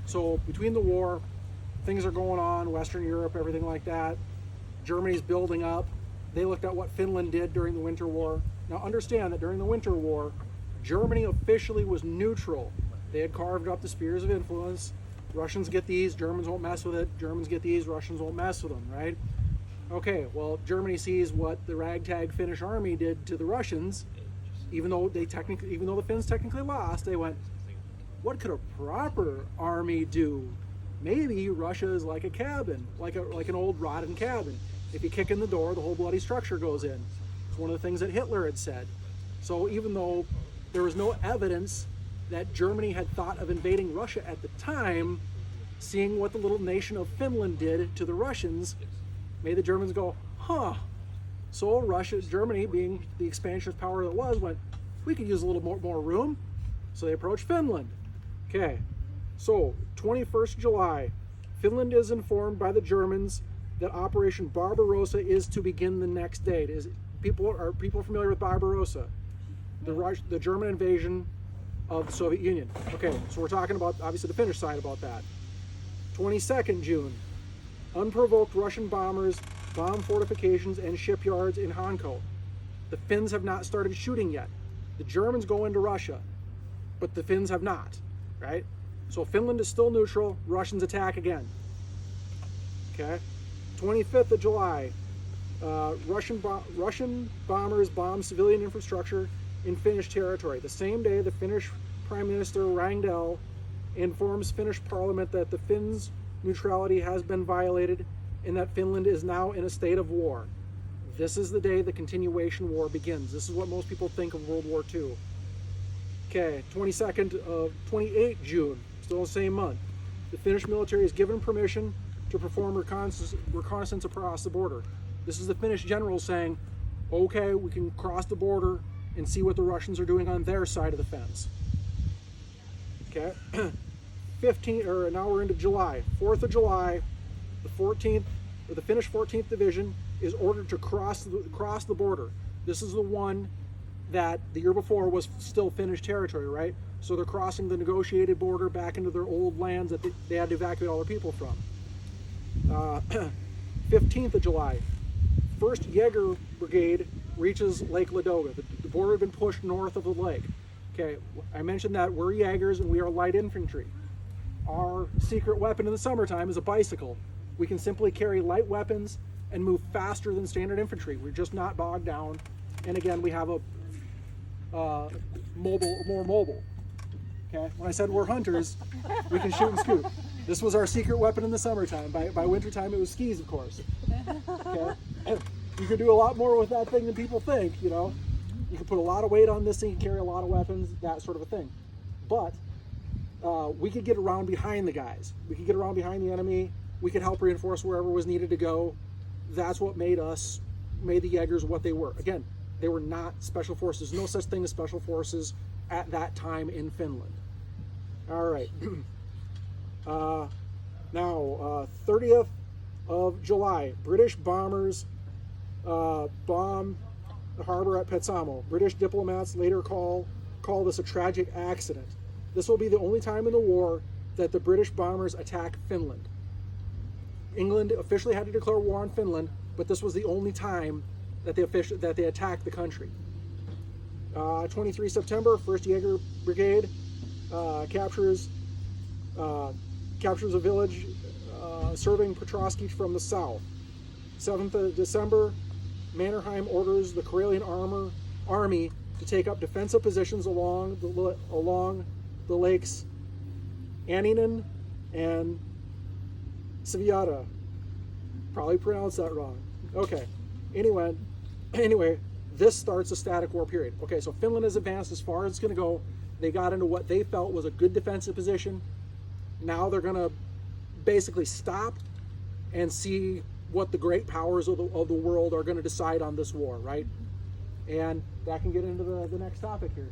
So between the war, things are going on, Western Europe, everything like that. Germany's building up. They looked at what Finland did during the Winter War. Now understand that during the Winter War, Germany officially was neutral. They had carved up the spheres of influence. Russians get these, Germans won't mess with it. Germans get these, Russians won't mess with them, right? Okay, well, Germany sees what the ragtag Finnish army did to the Russians. Even though the Finns technically lost, they went, what could a proper army do? Maybe Russia is like a cabin, like an old rotten cabin. If you kick in the door, the whole bloody structure goes in. It's one of the things that Hitler had said. So even though there was no evidence that Germany had thought of invading Russia at the time, seeing what the little nation of Finland did to the Russians, made the Germans go, huh. So Germany, being the expansionist power that it was, went, we could use a little more room. So they approached Finland. Okay, so 21st July, Finland is informed by the Germans that Operation Barbarossa is to begin the next day. Are people familiar with Barbarossa? The German invasion of the Soviet Union. Okay, so we're talking about, obviously, the Finnish side about that. 22nd June, unprovoked Russian bombers bomb fortifications and shipyards in Hanko. The Finns have not started shooting yet. The Germans go into Russia, but the Finns have not, right? So Finland is still neutral, Russians attack again. Okay, 25th of July, Russian bombers bomb civilian infrastructure in Finnish territory. The same day, the Finnish Prime Minister Rangel informs Finnish Parliament that the Finns' neutrality has been violated and that Finland is now in a state of war. This is the day the continuation war begins. This is what most people think of World War II. Okay, 28 June, still the same month. The Finnish military is given permission to perform reconnaissance across the border. This is the Finnish general saying, okay, we can cross the border and see what the Russians are doing on their side of the fence. Okay, now we're into July. 4th of July, the Finnish 14th Division is ordered to cross the border. This is the one that the year before was still Finnish territory, right? So they're crossing the negotiated border back into their old lands that they had to evacuate all their people from. 15th of July, 1st Jäger Brigade reaches Lake Ladoga. The border had been pushed north of the lake. Okay, I mentioned that we're Jägers and we are light infantry. Our secret weapon in the summertime is a bicycle. We can simply carry light weapons and move faster than standard infantry. We're just not bogged down. And again, we have a more mobile. Okay, when I said we're hunters, we can shoot and scoot. This was our secret weapon in the summertime. By wintertime, it was skis, of course. Okay, you can do a lot more with that thing than people think. You know, you can put a lot of weight on this thing, you can carry a lot of weapons, that sort of a thing. But we could get around behind the guys. We could get around behind the enemy. We could help reinforce wherever was needed to go. That's what made the Jägers what they were. Again, they were not special forces. No such thing as special forces at that time in Finland. All right. Now, 30th of July, British bombers bomb the harbor at Petsamo. British diplomats later call this a tragic accident. This will be the only time in the war that the British bombers attack Finland. England officially had to declare war on Finland, but this was the only time that they attacked the country. 23 September, 1st Jäger Brigade captures a village serving Petrovsky from the south. 7th of December, Mannerheim orders the Karelian army to take up defensive positions along the lakes Aninen and Sviata. Probably pronounced that wrong. Okay. Anyway, this starts a static war period. Okay, so Finland has advanced as far as it's going to go. They got into what they felt was a good defensive position. Now they're going to basically stop and see what the great powers of the world are going to decide on this war, right? And that can get into the next topic here.